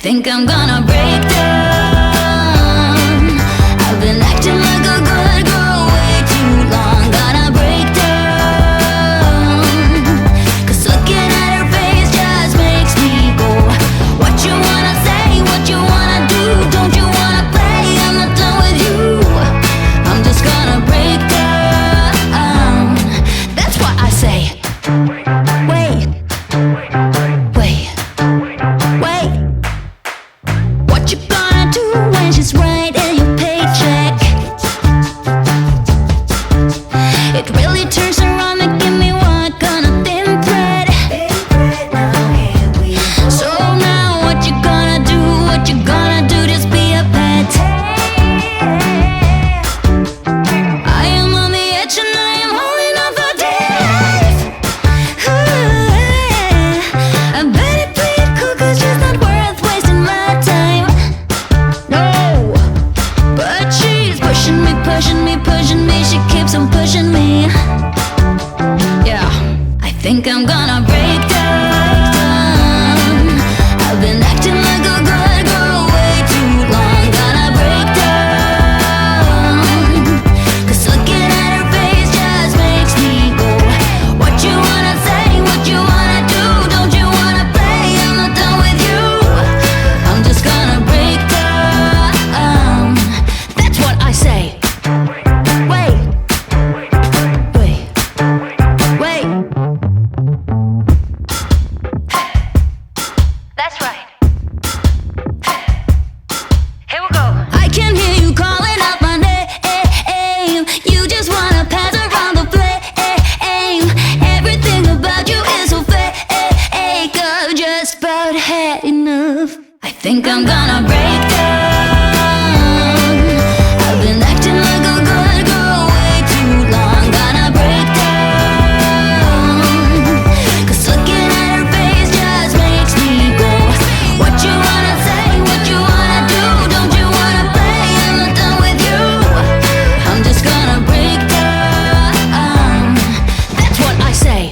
think I'm gonna break down. I've been acting like a good girl way too long. Gonna break down. 'Cause looking at her face just makes me go, what you wanna say, what you wanna do, don't you wanna play, I'm not done with you. I'm just gonna break down. That's what I say. Wait, wait, wait. What you gonna do when she's writing your paycheck? It really turns around, making me walk on a thin thread. So now what you gonna do, what you gonna do, just be a pet. I am on the edge and I am holding on for dear life. I better play it cool 'cause she's not worth wasting my time. No, but she's pushing me, pushing me, pushing me. She keeps on pushing me. Yeah, I think I'm gonna break down. I've been acting like a good girl way too long. Gonna break down. 'Cause looking at her face just makes me go, what you wanna say, what you wanna do, don't you wanna play, I'm not done with you. I'm just gonna break down. That's what I say. Wait, wait, wait. That's right. Here we go. I can hear you calling out my name. You just wanna pass around the flame. Everything about you is so fake. I've just about had enough. I think I'm gonna break down. I've been acting like a good girl way too long. Gonna break down. 'Cause looking at her face just makes me go, what you wanna say, what you wanna do, don't you wanna play, I'm not done with you. I'm just gonna break down. That's what I say.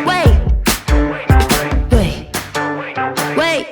Wait, wait, wait.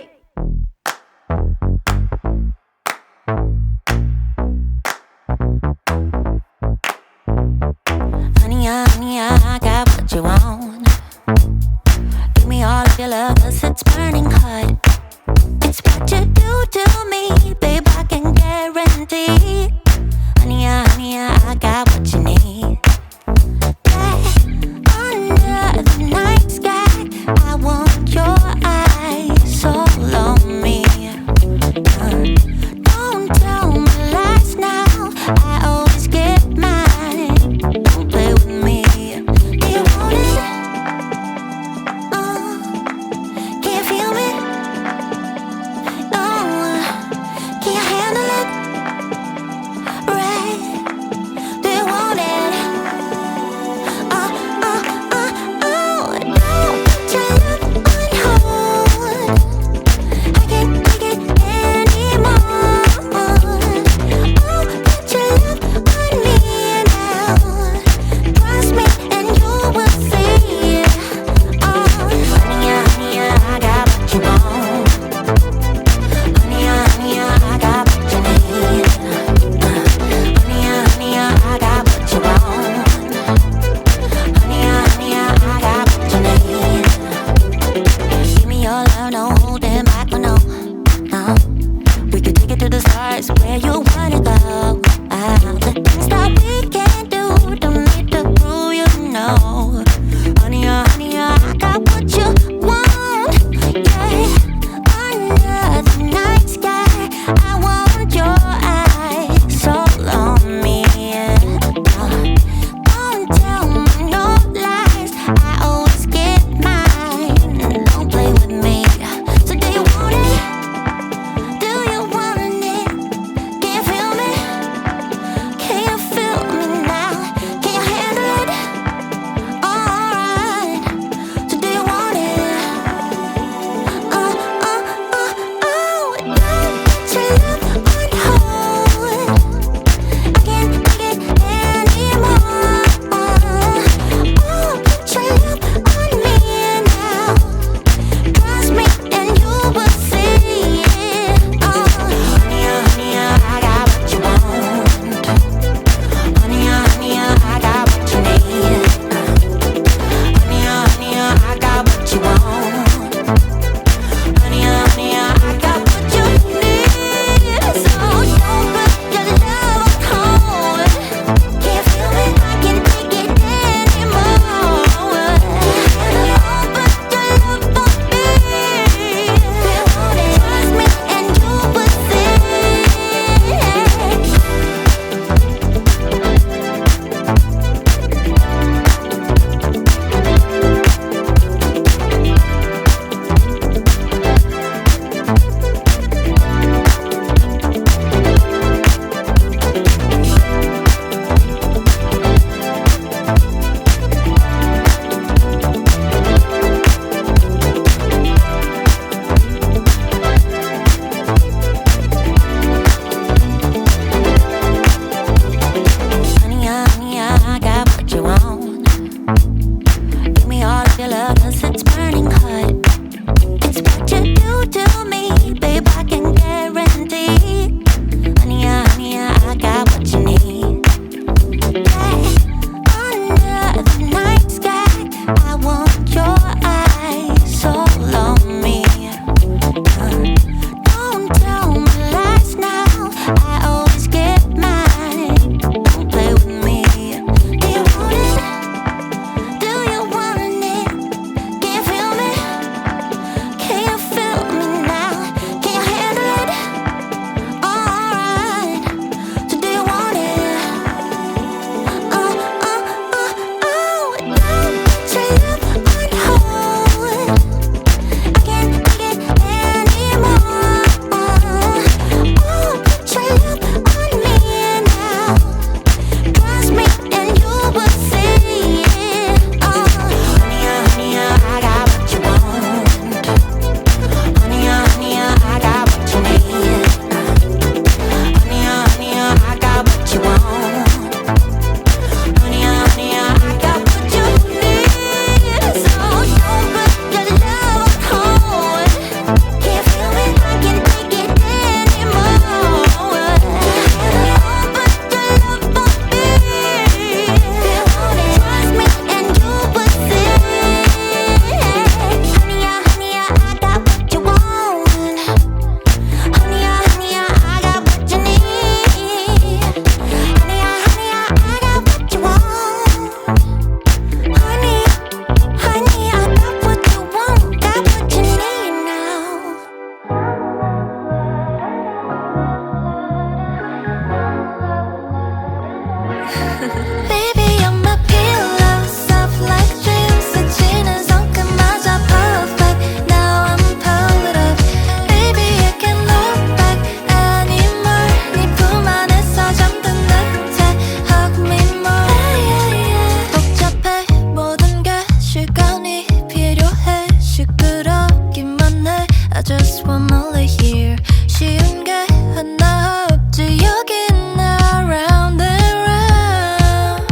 just wanna lay here. 쉬운 게 하나 없지 여긴 around and round.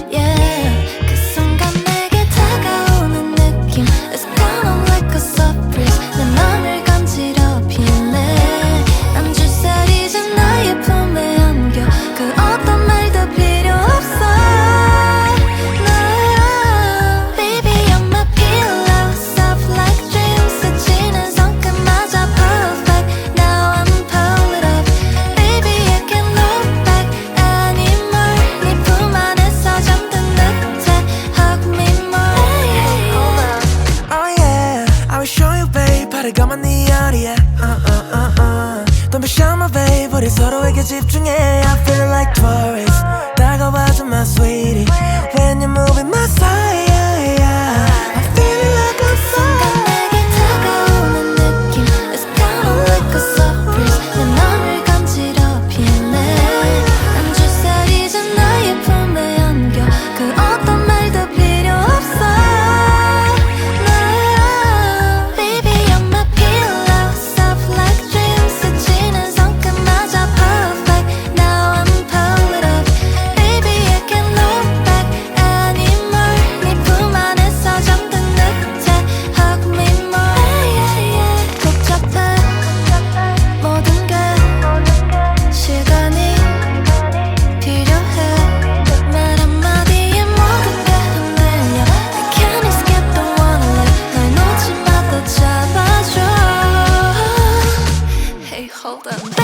Yeah, 그 순간 내게 다가오는 느낌 It's kinda like a surprise. 내 맘을 간지럽히네. 난 주사리진 나의 품에 안겨. 그 어떤 말도 필요 없어. 가만 네 어디에 Don't be shy my babe 우리 서로에게 집중해 I feel like tourist 다가와줘 my sweetie When you're moving my side I feel like I'm 순간 내게 다가오는 느낌 It's kinda like a surprise. 내 맘을 간지럽히네. 난 주사리진 나의 품에 안겨. 그 어떤 말도 필요 없어. Hold on.